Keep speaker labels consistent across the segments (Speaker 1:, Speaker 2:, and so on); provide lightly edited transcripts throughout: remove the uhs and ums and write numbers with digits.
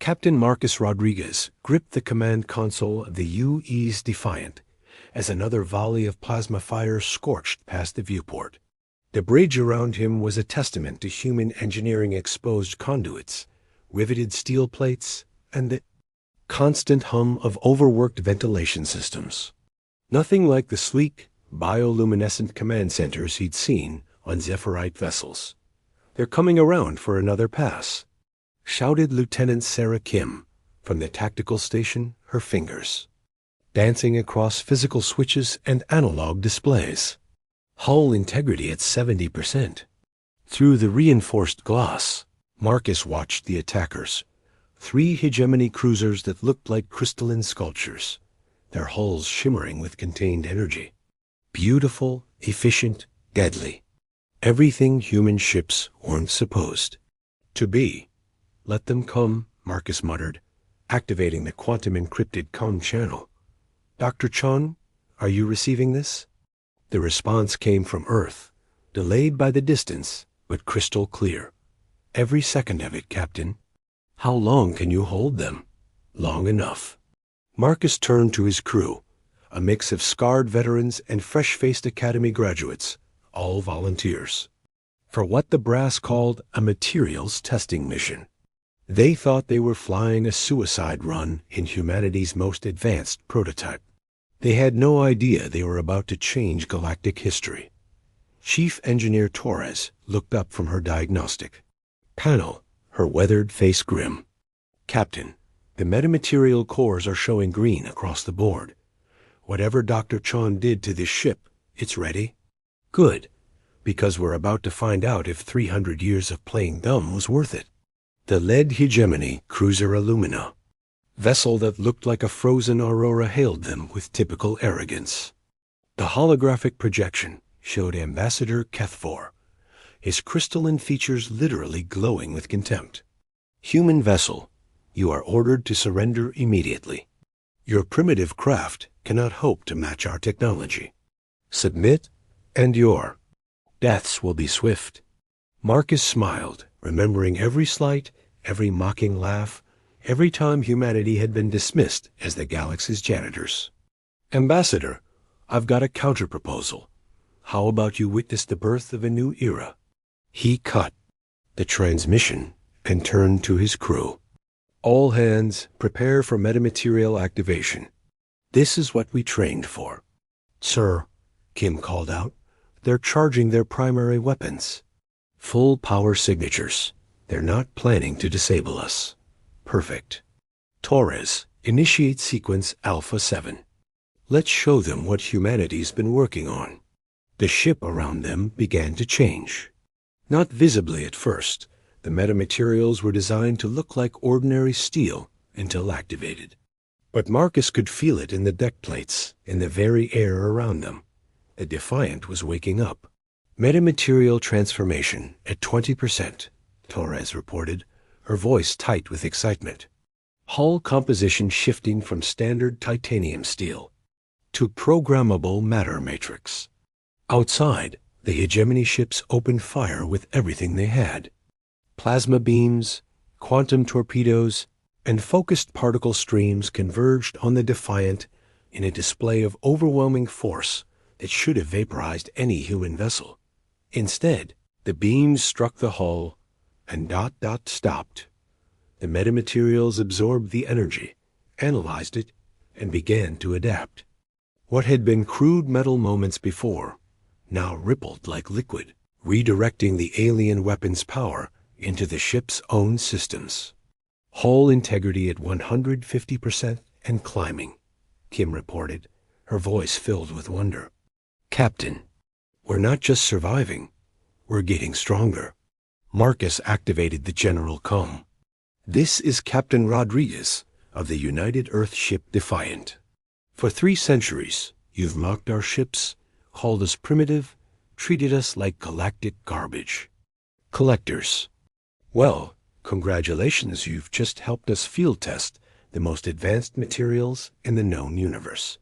Speaker 1: Captain Marcus Rodriguez gripped the command console of the UE's Defiant as another volley of plasma fire scorched past the viewport. The bridge around him was a testament to human engineering: exposed conduits, riveted steel plates, and the constant hum of overworked ventilation systems. Nothing like the sleek, bioluminescent command centers he'd seen on Zephyrite vessels. "They're coming around for another pass," shouted Lieutenant Sarah Kim from the tactical station, her fingers dancing across physical switches and analog displays. Hull integrity at 70%. Through the reinforced glass, Marcus watched the attackers, 3 hegemony cruisers that looked like crystalline sculptures, their hulls shimmering with contained energy. Beautiful, efficient, deadly. Everything human ships weren't supposed to be. "Let them come," Marcus muttered, activating the quantum-encrypted comm channel. "Dr. Chon, are you receiving this?" The response came from Earth, delayed by the distance, but crystal clear. "Every second of it, Captain." "How long can you hold them?" "Long enough." Marcus turned to his crew, a mix of scarred veterans and fresh-faced academy graduates, all volunteers, for what the brass called a materials testing mission. They thought they were flying a suicide run in humanity's most advanced prototype. They had no idea they were about to change galactic history. Chief Engineer Torres looked up from her diagnostic panel, her weathered face grim. "Captain, the metamaterial cores are showing green across the board. Whatever Dr. Chon did to this ship, it's ready." "Good, because we're about to find out if 300 years of playing dumb was worth it." The lead hegemony cruiser Illumina, vessel that looked like a frozen aurora, hailed them with typical arrogance. The holographic projection showed Ambassador Kethfor, his crystalline features literally glowing with contempt. "Human vessel, you are ordered to surrender immediately. Your primitive craft cannot hope to match our technology. Submit, and your deaths will be swift." Marcus smiled, remembering every slight, every mocking laugh, every time humanity had been dismissed as the galaxy's janitors. "Ambassador, I've got a counter-proposal. How about you witness the birth of a new era?" He cut the transmission and turned to his crew. "All hands, prepare for metamaterial activation. This is what we trained for." "Sir," Kim called out, "they're charging their primary weapons." "Full power signatures. They're not planning to disable us." "Perfect. Torres, initiate sequence Alpha 7. Let's show them what humanity's been working on." The ship around them began to change. Not visibly at first, the metamaterials were designed to look like ordinary steel until activated. But Marcus could feel it in the deck plates, in the very air around them. The Defiant was waking up. "Metamaterial transformation at 20%, Torres reported, her voice tight with excitement. "Hull composition shifting from standard titanium steel to programmable matter matrix." Outside, the hegemony ships opened fire with everything they had. Plasma beams, quantum torpedoes, and focused particle streams converged on the Defiant in a display of overwhelming force that should have vaporized any human vessel. Instead, the beams struck the hull and stopped. The metamaterials absorbed the energy, analyzed it, and began to adapt. What had been crude metal moments before now rippled like liquid, redirecting the alien weapon's power into the ship's own systems. "Hull integrity at 150% and climbing," Kim reported, her voice filled with wonder. "Captain, we're not just surviving, we're getting stronger." Marcus activated the general comm. "This is Captain Rodriguez of the United Earth ship Defiant. For 3 centuries, you've mocked our ships, called us primitive, treated us like galactic garbage. Collectors. Well, congratulations, you've just helped us field test the most advanced materials in the known universe."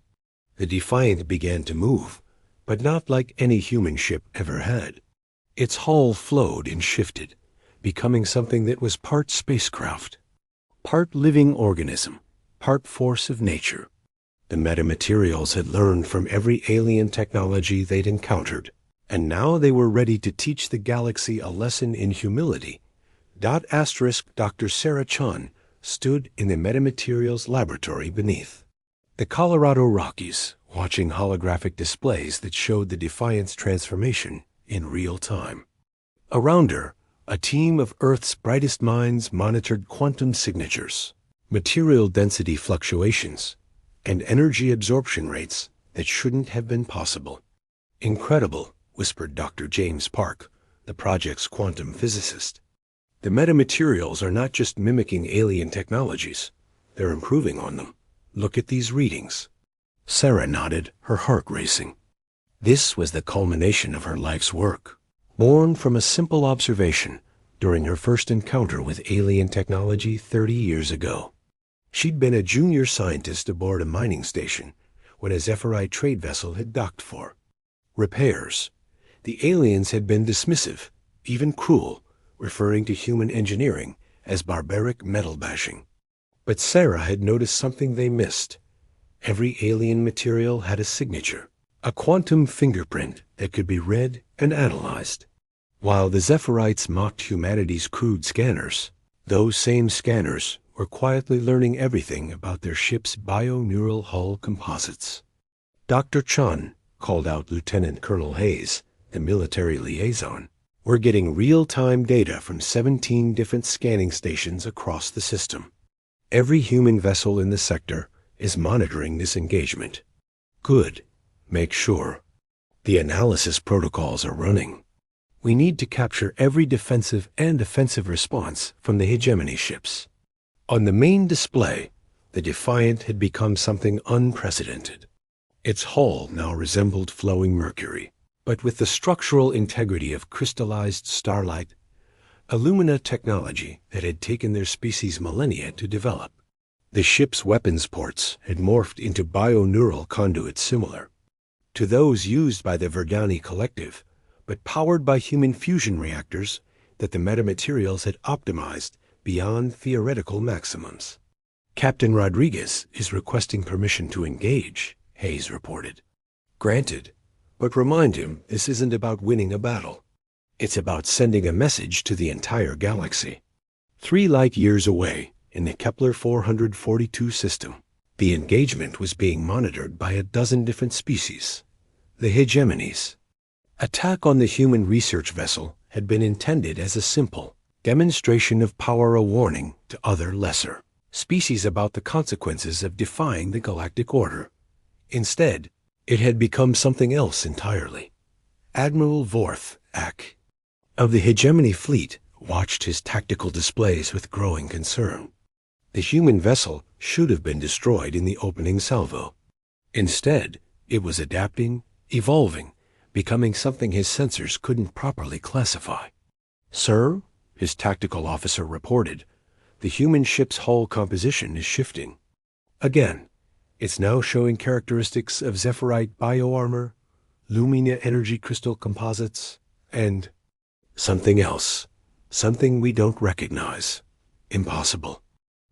Speaker 1: The Defiant began to move, but not like any human ship ever had. Its hull flowed and shifted, becoming something that was part spacecraft, part living organism, part force of nature. The metamaterials had learned from every alien technology they'd encountered, and now they were ready to teach the galaxy a lesson in humility. Dr. Sarah Chun stood in the Metamaterials laboratory beneath the Colorado Rockies, watching holographic displays that showed the Defiant's transformation in real time. Around her, a team of Earth's brightest minds monitored quantum signatures, material density fluctuations, and energy absorption rates that shouldn't have been possible. "Incredible," whispered Dr. James Park, the project's quantum physicist. "The metamaterials are not just mimicking alien technologies, they're improving on them. Look at these readings." Sarah nodded, her heart racing. This was the culmination of her life's work, born from a simple observation during her first encounter with alien technology 30 years ago. She'd been a junior scientist aboard a mining station when a Zephyrite trade vessel had docked for repairs. The aliens had been dismissive, even cruel, referring to human engineering as barbaric metal bashing. But Sarah had noticed something they missed. Every alien material had a signature, a quantum fingerprint that could be read and analyzed. While the Zephyrite's mocked humanity's crude scanners, those same scanners were quietly learning everything about their ship's bio-neural hull composites. Dr. Chun called out Lieutenant Colonel Hayes, the military liaison. "We're getting real-time data from 17 different scanning stations across the system. Every human vessel in the sector is monitoring this engagement." "Good. Make sure. The analysis protocols are running. We need to capture every defensive and offensive response from the hegemony ships." On the main display, the Defiant had become something unprecedented. Its hull now resembled flowing mercury, but with the structural integrity of crystallized starlight, Illumina technology that had taken their species millennia to develop. The ship's weapons ports had morphed into bio-neural conduits similar to those used by the Verdani Collective, but powered by human fusion reactors that the metamaterials had optimized beyond theoretical maximums. "Captain Rodriguez is requesting permission to engage," Hayes reported. "Granted, but remind him this isn't about winning a battle. It's about sending a message to the entire galaxy." 3 light years away, in the Kepler 442 system, the engagement was being monitored by a dozen different species, the hegemonies. Attack on the human research vessel had been intended as a simple demonstration of power, a warning to other lesser species about the consequences of defying the galactic order. Instead, it had become something else entirely. Admiral Vorth Ak of the hegemony fleet watched his tactical displays with growing concern. The human vessel should have been destroyed in the opening salvo. Instead, it was adapting, evolving, becoming something his sensors couldn't properly classify. "Sir," his tactical officer reported, "the human ship's hull composition is shifting. Again, it's now showing characteristics of Zephyrite bioarmor, Lumina energy crystal composites, and something else, something we don't recognize. Impossible.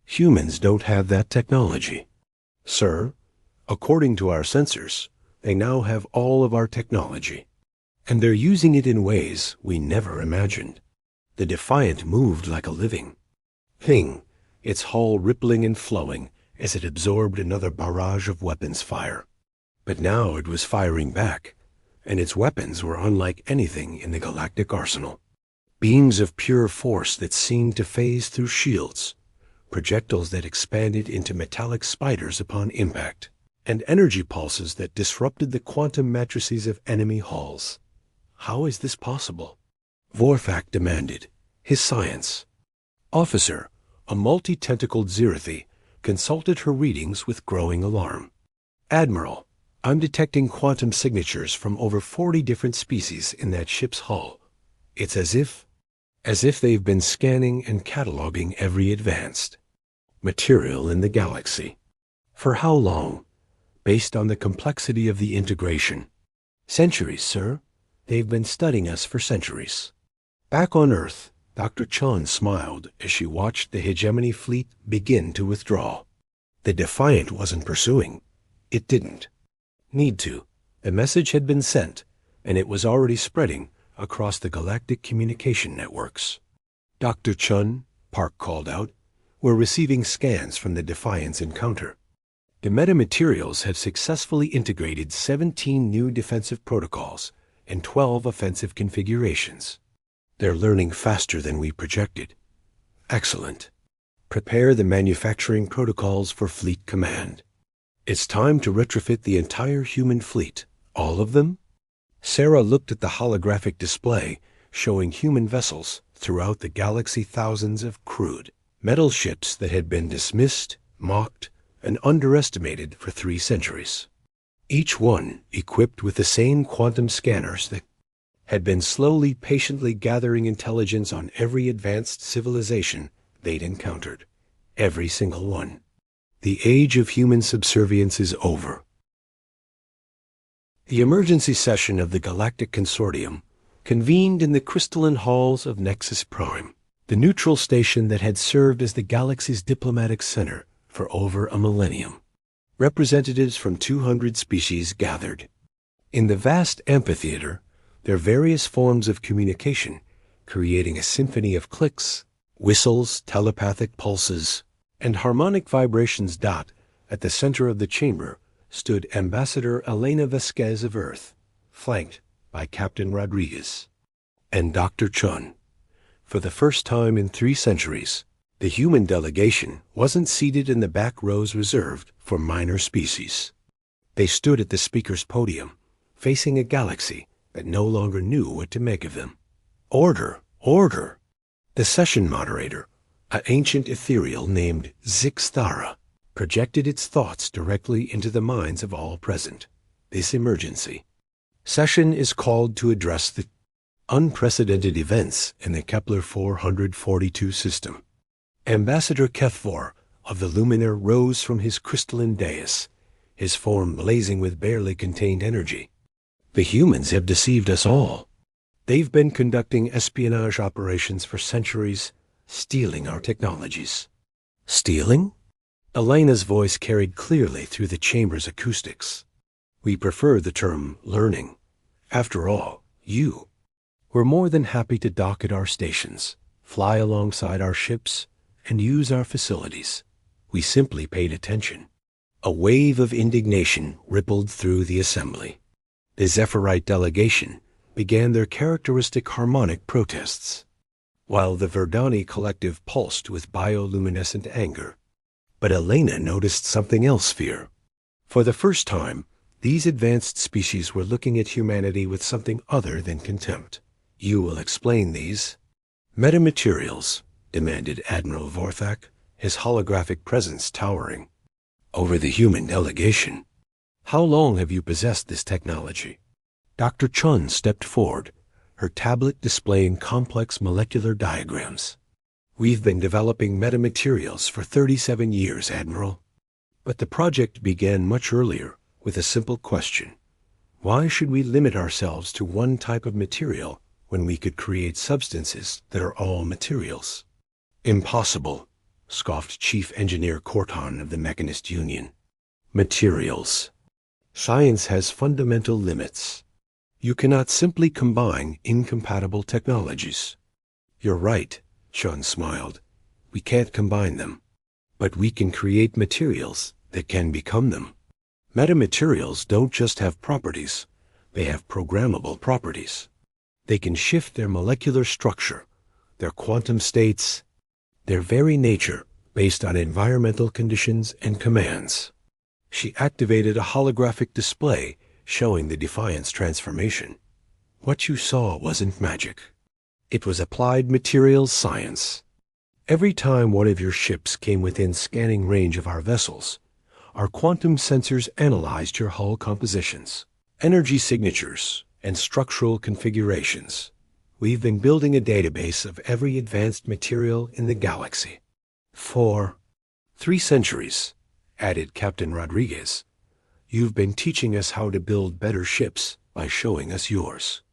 Speaker 1: Humans don't have that technology. Sir, according to our sensors, they now have all of our technology, and they're using it in ways we never imagined." The Defiant moved like a living thing, its hull rippling and flowing as it absorbed another barrage of weapons fire. But now it was firing back, and its weapons were unlike anything in the galactic arsenal. Beams of pure force that seemed to phase through shields, projectiles that expanded into metallic spiders upon impact, and energy pulses that disrupted the quantum matrices of enemy hulls. "How is this possible?" Vorthak demanded, his science. Officer, a multi-tentacled Zirathi, consulted her readings with growing alarm. "Admiral, I'm detecting quantum signatures from over 40 different species in that ship's hull. It's as if they've been scanning and cataloging every advanced material in the galaxy. For how long? Based on the complexity of the integration." "Centuries, sir. They've been studying us for centuries." Back on Earth, Dr. Chun smiled as she watched the hegemony fleet begin to withdraw. The Defiant wasn't pursuing. It didn't need to. A message had been sent, and it was already spreading across the galactic communication networks. Dr. Chun, Park called out, we're receiving scans from the Defiant's encounter. The Metamaterials have successfully integrated 17 new defensive protocols and 12 offensive configurations. They're learning faster than we projected. Excellent. Prepare the manufacturing protocols for Fleet Command. It's time to retrofit the entire human fleet. All of them? Sarah looked at the holographic display showing human vessels throughout the galaxy, thousands of crude metal ships that had been dismissed, mocked, and underestimated for 3 centuries. Each one equipped with the same quantum scanners that had been slowly, patiently gathering intelligence on every advanced civilization they'd encountered. Every single one. The age of human subservience is over. The emergency session of the Galactic Consortium convened in the crystalline halls of Nexus Prime, the neutral station that had served as the galaxy's diplomatic center for over a millennium. Representatives from 200 species gathered. In the vast amphitheater, their various forms of communication creating a symphony of clicks, whistles, telepathic pulses, and harmonic vibrations. At the center of the chamber stood Ambassador Elena Vasquez of Earth, flanked by Captain Rodriguez and Dr. Chun. For the first time in 3 centuries, the human delegation wasn't seated in the back rows reserved for minor species. They stood at the speaker's podium, facing a galaxy that no longer knew what to make of them. Order, order! The session moderator, an ancient ethereal named Zixthara, projected its thoughts directly into the minds of all present. This emergency session is called to address the unprecedented events in the Kepler 442 system. Ambassador Kethvor of the Luminar rose from his crystalline dais, his form blazing with barely contained energy. The humans have deceived us all. They've been conducting espionage operations for centuries, stealing our technologies. Stealing? Elena's voice carried clearly through the chamber's acoustics. We prefer the term learning. After all, you were more than happy to dock at our stations, fly alongside our ships, and use our facilities. We simply paid attention. A wave of indignation rippled through the assembly. The Zephyrite delegation began their characteristic harmonic protests, while the Verdani collective pulsed with bioluminescent anger. But Elena noticed something else, fear. For the first time, these advanced species were looking at humanity with something other than contempt. You will explain these. Metamaterials, demanded Admiral Vorthak, his holographic presence towering over the human delegation. How long have you possessed this technology? Dr. Chun stepped forward, her tablet displaying complex molecular diagrams. We've been developing metamaterials for 37 years, Admiral. But the project began much earlier with a simple question. Why should we limit ourselves to one type of material when we could create substances that are all materials? Impossible, scoffed Chief Engineer Corton of the Mechanist Union. Materials. Science has fundamental limits. You cannot simply combine incompatible technologies. You're right, Chun smiled. We can't combine them. But we can create materials that can become them. Metamaterials don't just have properties. They have programmable properties. They can shift their molecular structure, their quantum states, their very nature based on environmental conditions and commands. She activated a holographic display showing the Defiant's transformation. What you saw wasn't magic. It was applied materials science. Every time one of your ships came within scanning range of our vessels, our quantum sensors analyzed your hull compositions, energy signatures, and structural configurations. We've been building a database of every advanced material in the galaxy. For 3 centuries, added Captain Rodriguez. You've been teaching us how to build better ships by showing us yours.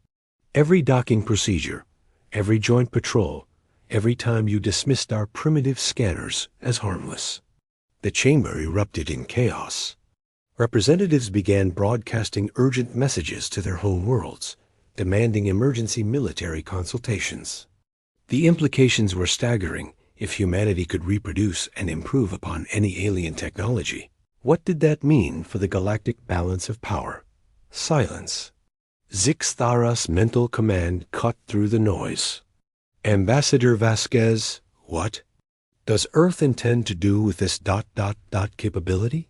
Speaker 1: Every docking procedure, every joint patrol, every time you dismissed our primitive scanners as harmless. The chamber erupted in chaos. Representatives began broadcasting urgent messages to their home worlds, demanding emergency military consultations. The implications were staggering if humanity could reproduce and improve upon any alien technology. What did that mean for the galactic balance of power? Silence. Zixtara's mental command cut through the noise. Ambassador Vasquez, what does Earth intend to do with this ... capability?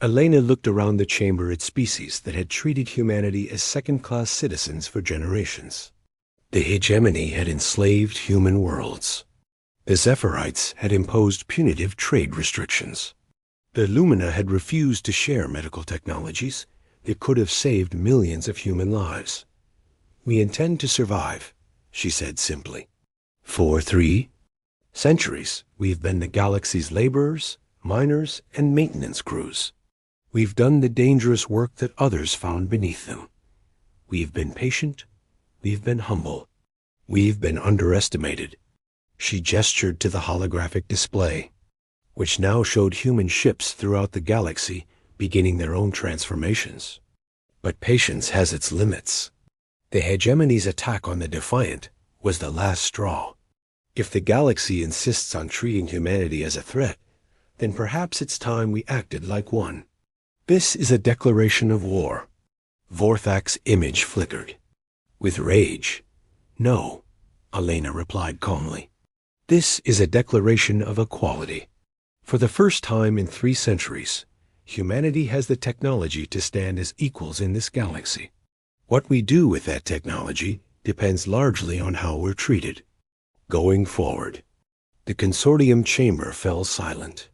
Speaker 1: Elena looked around the chamber at species that had treated humanity as second-class citizens for generations. The hegemony had enslaved human worlds. The Zephyrites had imposed punitive trade restrictions. The Lumina had refused to share medical technologies that could have saved millions of human lives. We intend to survive, she said simply. For 3 centuries, we've been the galaxy's laborers, miners, and maintenance crews. We've done the dangerous work that others found beneath them. We've been patient. We've been humble. We've been underestimated. She gestured to the holographic display, which now showed human ships throughout the galaxy beginning their own transformations. But patience has its limits. The hegemony's attack on the Defiant was the last straw. If the galaxy insists on treating humanity as a threat, then perhaps it's time we acted like one. This is a declaration of war. Vorthak's image flickered. With rage. No, Elena replied calmly. This is a declaration of equality. For the first time in 3 centuries, humanity has the technology to stand as equals in this galaxy. What we do with that technology depends largely on how we're treated. Going forward, the consortium chamber fell silent.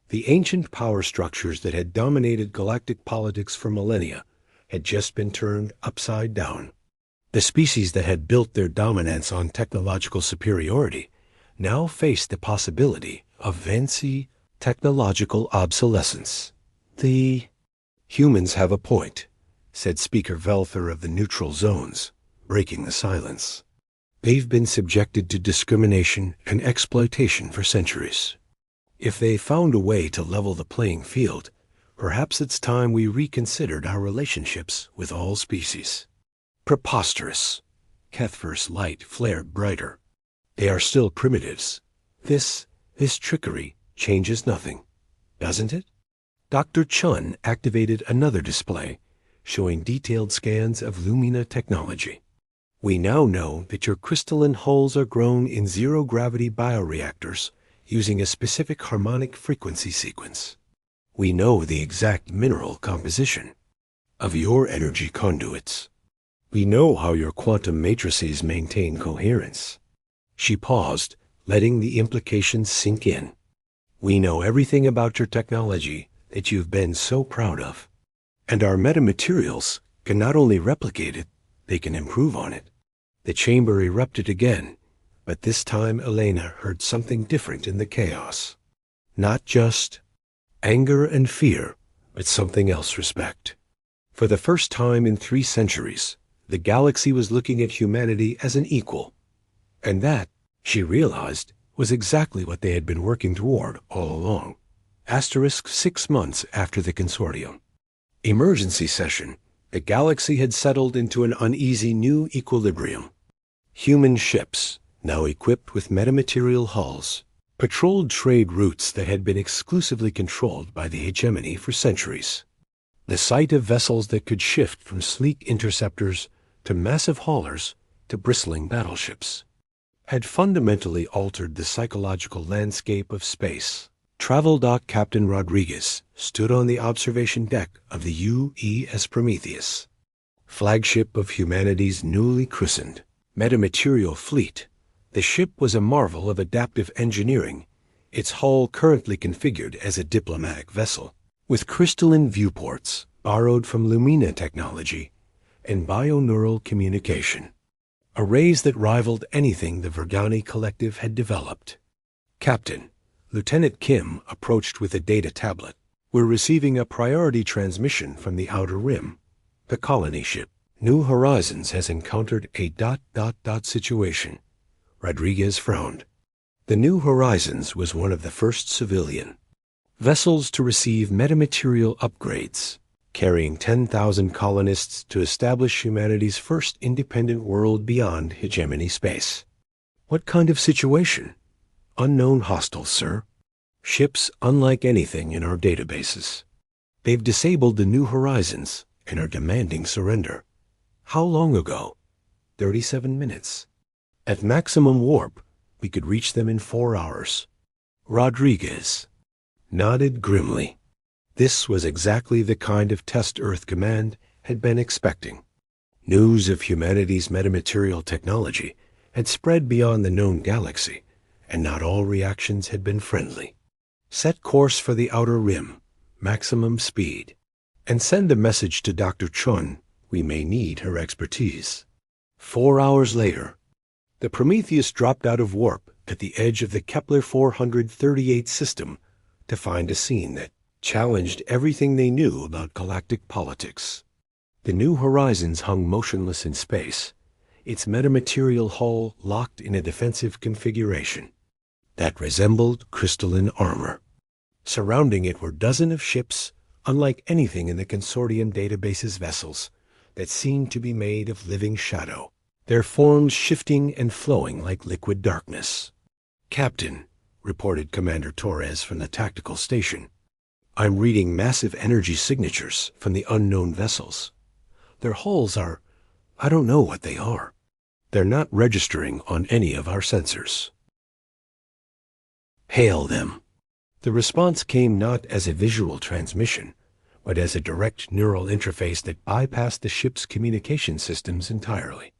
Speaker 1: The ancient power structures that had dominated galactic politics for millennia had just been turned upside down. The species that had built their dominance on technological superiority now faced the possibility of fancy technological obsolescence. The humans have a point, said Speaker Velther of the neutral zones, breaking the silence. They've been subjected to discrimination and exploitation for centuries. If they found a way to level the playing field, perhaps it's time we reconsidered our relationships with all species. Preposterous. Kethver's light flared brighter. They are still primitives. This trickery changes nothing, doesn't it? Dr. Chun activated another display, showing detailed scans of Lumina technology. We now know that your crystalline hulls are grown in zero-gravity bioreactors using a specific harmonic frequency sequence. We know the exact mineral composition of your energy conduits. We know how your quantum matrices maintain coherence. She paused, letting the implications sink in. We know everything about your technology that you've been so proud of. And our metamaterials can not only replicate it, they can improve on it. The chamber erupted again, but this time Elena heard something different in the chaos. Not just anger and fear, but something else: respect. For the first time in 3 centuries, the galaxy was looking at humanity as an equal. And that, she realized, was exactly what they had been working toward all along. 6 months after the consortium. Emergency session. The galaxy had settled into an uneasy new equilibrium. Human ships, now equipped with metamaterial hulls, patrolled trade routes that had been exclusively controlled by the hegemony for centuries. The sight of vessels that could shift from sleek interceptors to massive haulers to bristling battleships had fundamentally altered the psychological landscape of space. Travel Dock Captain Rodriguez stood on the observation deck of the UES Prometheus, flagship of humanity's newly christened metamaterial fleet. The ship was a marvel of adaptive engineering, its hull currently configured as a diplomatic vessel, with crystalline viewports borrowed from Lumina technology and bioneural communication, arrays that rivaled anything the Vergani Collective had developed. Captain, Lieutenant Kim approached with a data tablet. We're receiving a priority transmission from the Outer Rim. The colony ship, New Horizons, has encountered a ... situation. Rodriguez frowned. The New Horizons was one of the first civilian vessels to receive metamaterial upgrades, carrying 10,000 colonists to establish humanity's first independent world beyond hegemony space. What kind of situation? Unknown hostiles, sir. Ships unlike anything in our databases. They've disabled the New Horizons and are demanding surrender. How long ago? 37 minutes. At maximum warp, we could reach them in 4 hours. Rodriguez nodded grimly. This was exactly the kind of test Earth Command had been expecting. News of humanity's metamaterial technology had spread beyond the known galaxy, and not all reactions had been friendly. Set course for the outer rim, maximum speed, and send a message to Dr. Chun. We may need her expertise. 4 hours later, the Prometheus dropped out of warp at the edge of the Kepler 438 system to find a scene that challenged everything they knew about galactic politics. The New Horizons hung motionless in space, its metamaterial hull locked in a defensive configuration that resembled crystalline armor. Surrounding it were dozens of ships, unlike anything in the consortium database's vessels, that seemed to be made of living shadow, their forms shifting and flowing like liquid darkness. "Captain," reported Commander Torres from the tactical station, "I'm reading massive energy signatures from the unknown vessels. Their hulls I don't know what they are. They're not registering on any of our sensors." "Hail them." The response came not as a visual transmission, but as a direct neural interface that bypassed the ship's communication systems entirely.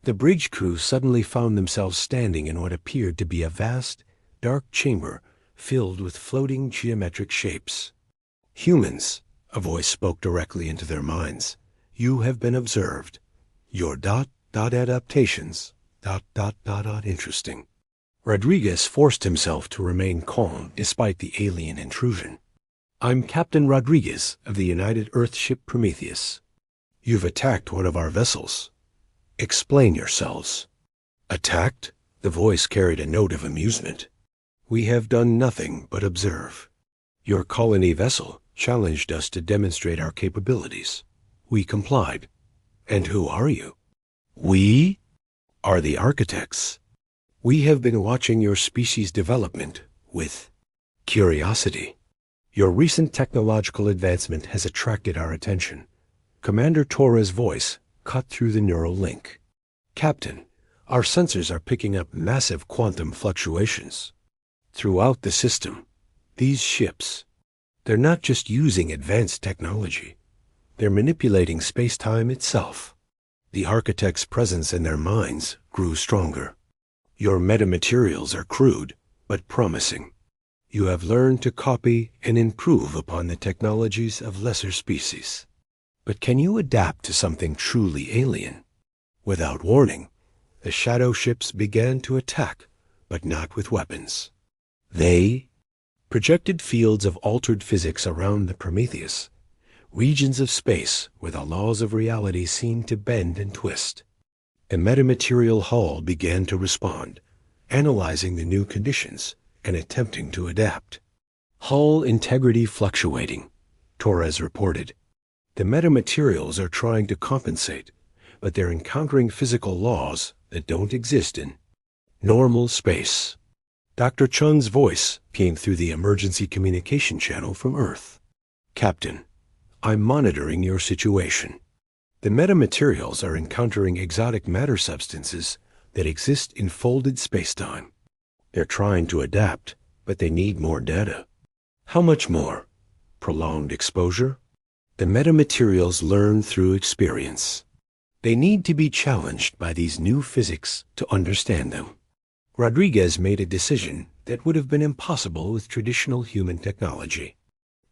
Speaker 1: The bridge crew suddenly found themselves standing in what appeared to be a vast, dark chamber filled with floating geometric shapes. "Humans," a voice spoke directly into their minds, "you have been observed. Your adaptations, interesting." Rodriguez forced himself to remain calm despite the alien intrusion. "I'm Captain Rodriguez of the United Earthship Prometheus. You've attacked one of our vessels. Explain yourselves." "Attacked?" The voice carried a note of amusement. "We have done nothing but observe. Your colony vessel challenged us to demonstrate our capabilities. We complied. And who are you?" "We are the architects. We have been watching your species' development with curiosity. Your recent technological advancement has attracted our attention." Commander Torres' voice cut through the neural link. "Captain, our sensors are picking up massive quantum fluctuations throughout the system. These ships, they're not just using advanced technology. They're manipulating space-time itself." The architect's presence in their minds grew stronger. "Your metamaterials are crude, but promising. You have learned to copy and improve upon the technologies of lesser species. But can you adapt to something truly alien?" Without warning, the shadow ships began to attack, but not with weapons. They projected fields of altered physics around the Prometheus, regions of space where the laws of reality seemed to bend and twist. A metamaterial hull began to respond, analyzing the new conditions and attempting to adapt. "Hull integrity fluctuating," Torres reported. "The metamaterials are trying to compensate, but they're encountering physical laws that don't exist in normal space." Dr. Chun's voice came through the emergency communication channel from Earth. "Captain, I'm monitoring your situation. The metamaterials are encountering exotic matter substances that exist in folded spacetime. They're trying to adapt, but they need more data." "How much more?" "Prolonged exposure." "The metamaterials learn through experience. They need to be challenged by these new physics to understand them." Rodriguez made a decision that would have been impossible with traditional human technology.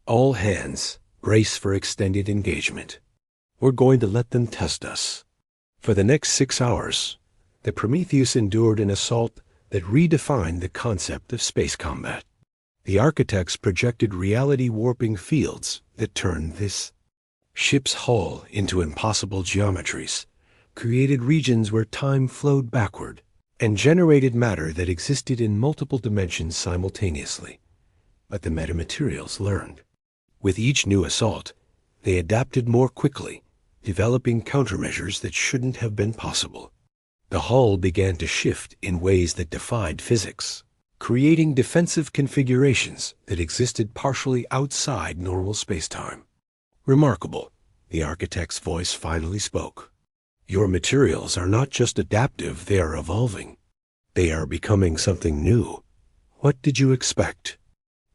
Speaker 1: "All hands, brace for extended engagement. We're going to let them test us." For the next 6 hours, the Prometheus endured an assault that redefined the concept of space combat. The architects projected reality-warping fields that turned this ship's hull into impossible geometries, created regions where time flowed backward, and generated matter that existed in multiple dimensions simultaneously. But the metamaterials learned. With each new assault, they adapted more quickly, developing countermeasures that shouldn't have been possible. The hull began to shift in ways that defied physics, creating defensive configurations that existed partially outside normal spacetime. Remarkable, the architect's voice finally spoke. Your materials are not just adaptive, they are evolving. They are becoming something new. What did you expect?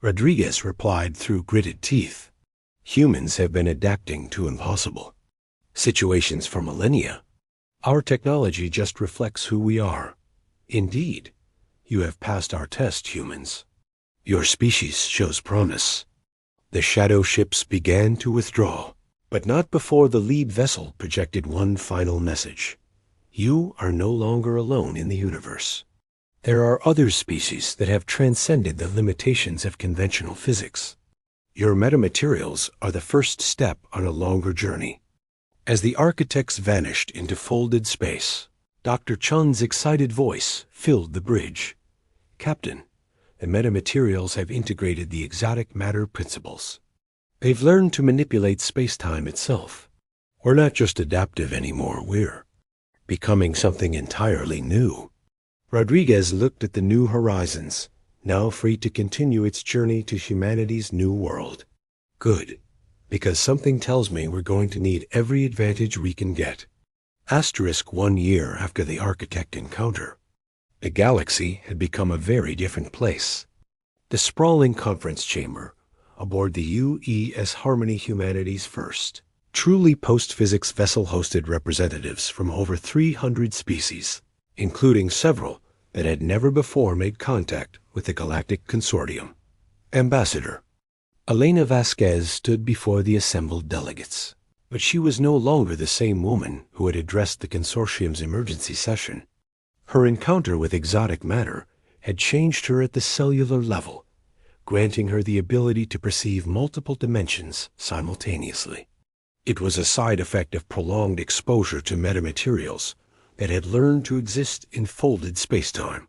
Speaker 1: Rodriguez replied through gritted teeth. Humans have been adapting to impossible situations for millennia. Our technology just reflects who we are. Indeed, you have passed our test, humans. Your species shows promise. The shadow ships began to withdraw, but not before the lead vessel projected one final message. You are no longer alone in the universe. There are other species that have transcended the limitations of conventional physics. Your metamaterials are the first step on a longer journey. As the architects vanished into folded space, Dr. Chun's excited voice filled the bridge. Captain, the metamaterials have integrated the exotic matter principles. They've learned to manipulate space-time itself. We're not just adaptive anymore, we're becoming something entirely new. Rodriguez looked at the new horizons, now free to continue its journey to humanity's new world. Good, because something tells me we're going to need every advantage we can get. 1 year after the architect encounter, the galaxy had become a very different place. The sprawling conference chamber aboard the U.S. Harmony Humanity's first, truly post-physics vessel hosted representatives from over 300 species, including several that had never before made contact with the Galactic Consortium. Ambassador Elena Vasquez stood before the assembled delegates, but she was no longer the same woman who had addressed the consortium's emergency session. Her encounter with exotic matter had changed her at the cellular level, granting her the ability to perceive multiple dimensions simultaneously. It was a side effect of prolonged exposure to metamaterials that had learned to exist in folded spacetime.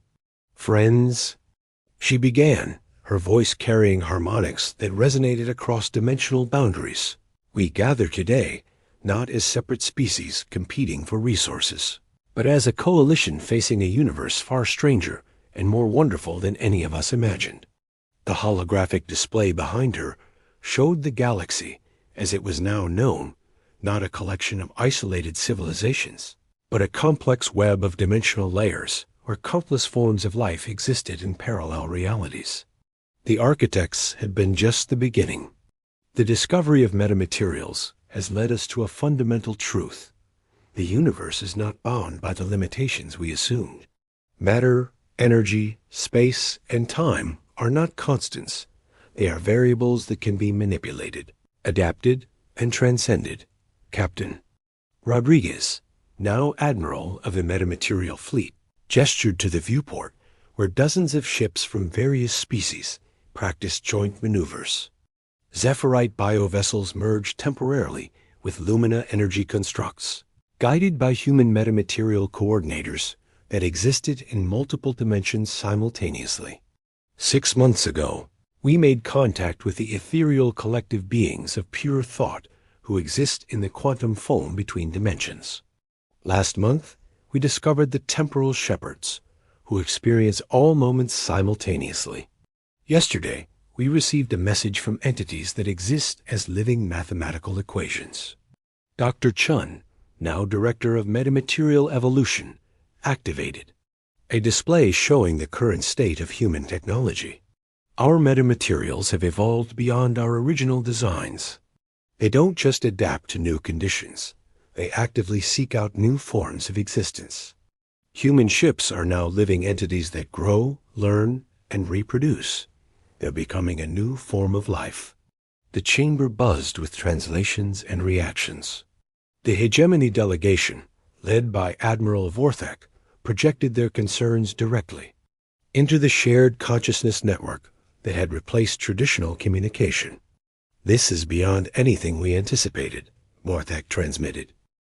Speaker 1: Friends, she began, her voice carrying harmonics that resonated across dimensional boundaries. We gather today not as separate species competing for resources, but as a coalition facing a universe far stranger and more wonderful than any of us imagined. The holographic display behind her showed the galaxy, as it was now known, not a collection of isolated civilizations, but a complex web of dimensional layers where countless forms of life existed in parallel realities. The architects had been just the beginning. The discovery of metamaterials has led us to a fundamental truth. The universe is not bound by the limitations we assumed. Matter, energy, space, and time are not constants. They are variables that can be manipulated, adapted, and transcended. Captain Rodriguez, now Admiral of the Metamaterial Fleet, gestured to the viewport where dozens of ships from various species practiced joint maneuvers. Zephyrite biovessels merged temporarily with Lumina energy constructs, guided by human metamaterial coordinators that existed in multiple dimensions simultaneously. 6 months ago, we made contact with the ethereal collective beings of pure thought who exist in the quantum foam between dimensions. Last month, we discovered the temporal shepherds, who experience all moments simultaneously. Yesterday, we received a message from entities that exist as living mathematical equations. Dr. Chun, now Director of Metamaterial Evolution, activated a display showing the current state of human technology. Our metamaterials have evolved beyond our original designs. They don't just adapt to new conditions. They actively seek out new forms of existence. Human ships are now living entities that grow, learn, and reproduce. They're becoming a new form of life. The chamber buzzed with translations and reactions. The hegemony delegation, led by Admiral Vorthak, projected their concerns directly into the shared consciousness network that had replaced traditional communication. This is beyond anything we anticipated, Vorthak transmitted.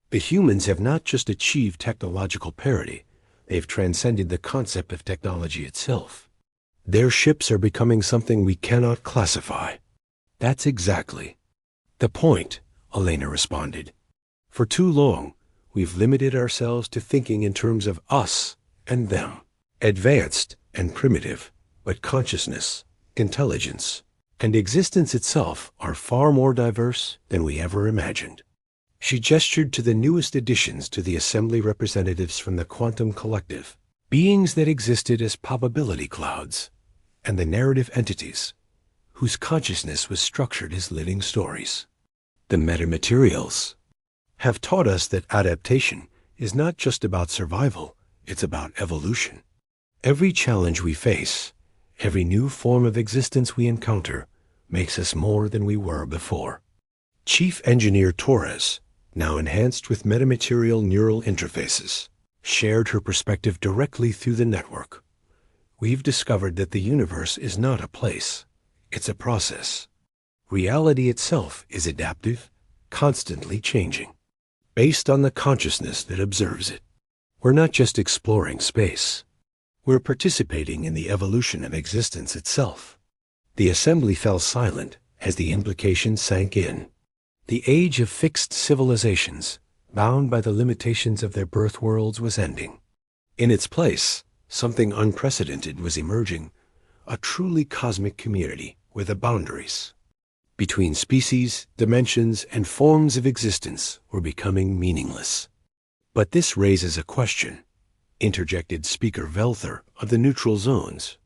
Speaker 1: The humans have not just achieved technological parity, They've transcended the concept of technology itself. Their ships are becoming something we cannot classify. That's exactly the point, Elena responded. For too long, we've limited ourselves to thinking in terms of us and them, advanced and primitive, but consciousness, intelligence, and existence itself are far more diverse than we ever imagined. She gestured to the newest additions to the assembly representatives from the quantum collective, beings that existed as probability clouds, and the narrative entities, whose consciousness was structured as living stories. The metamaterials have taught us that adaptation is not just about survival, it's about evolution. Every challenge we face, every new form of existence we encounter, makes us more than we were before. Chief Engineer Torres, now enhanced with metamaterial neural interfaces, shared her perspective directly through the network. We've discovered that the universe is not a place, it's a process. Reality itself is adaptive, constantly changing, based on the consciousness that observes it. We're not just exploring space. We're participating in the evolution of existence itself. The assembly fell silent as the implications sank in. The age of fixed civilizations, bound by the limitations of their birth worlds, was ending. In its place, something unprecedented was emerging, a truly cosmic community where the boundaries between species, dimensions, and forms of existence were becoming meaningless. But this raises a question, interjected Speaker Velther of the neutral zones.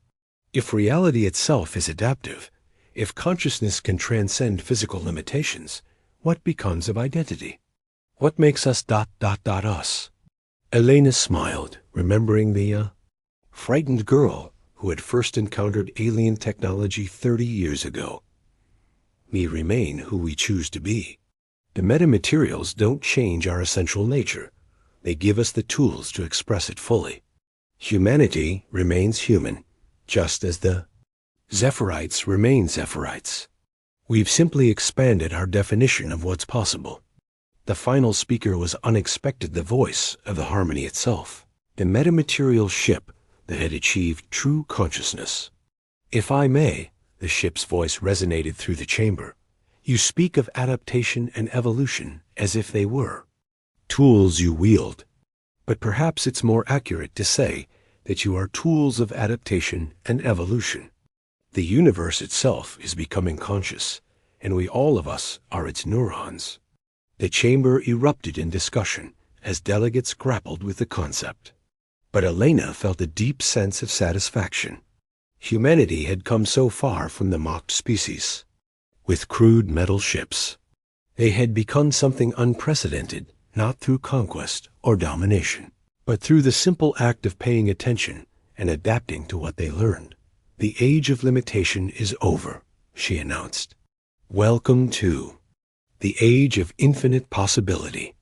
Speaker 1: If reality itself is adaptive, if consciousness can transcend physical limitations, what becomes of identity? What makes us ... us? Elena smiled, remembering the frightened girl who had first encountered alien technology 30 years ago. We remain who we choose to be. The metamaterials don't change our essential nature. They give us the tools to express it fully. Humanity remains human, just as the Zephirites remain Zephirites. We've simply expanded our definition of what's possible. The final speaker was unexpected, the voice of the harmony itself, the metamaterial ship that had achieved true consciousness. If I may, the ship's voice resonated through the chamber. You speak of adaptation and evolution as if they were tools you wield. But perhaps it's more accurate to say that you are tools of adaptation and evolution. The universe itself is becoming conscious, and we all of us are its neurons. The chamber erupted in discussion as delegates grappled with the concept. But Elena felt a deep sense of satisfaction. Humanity had come so far from the mocked species. With crude metal ships, they had become something unprecedented, not through conquest or domination, but through the simple act of paying attention and adapting to what they learned. The age of limitation is over, she announced. Welcome to the age of infinite possibility.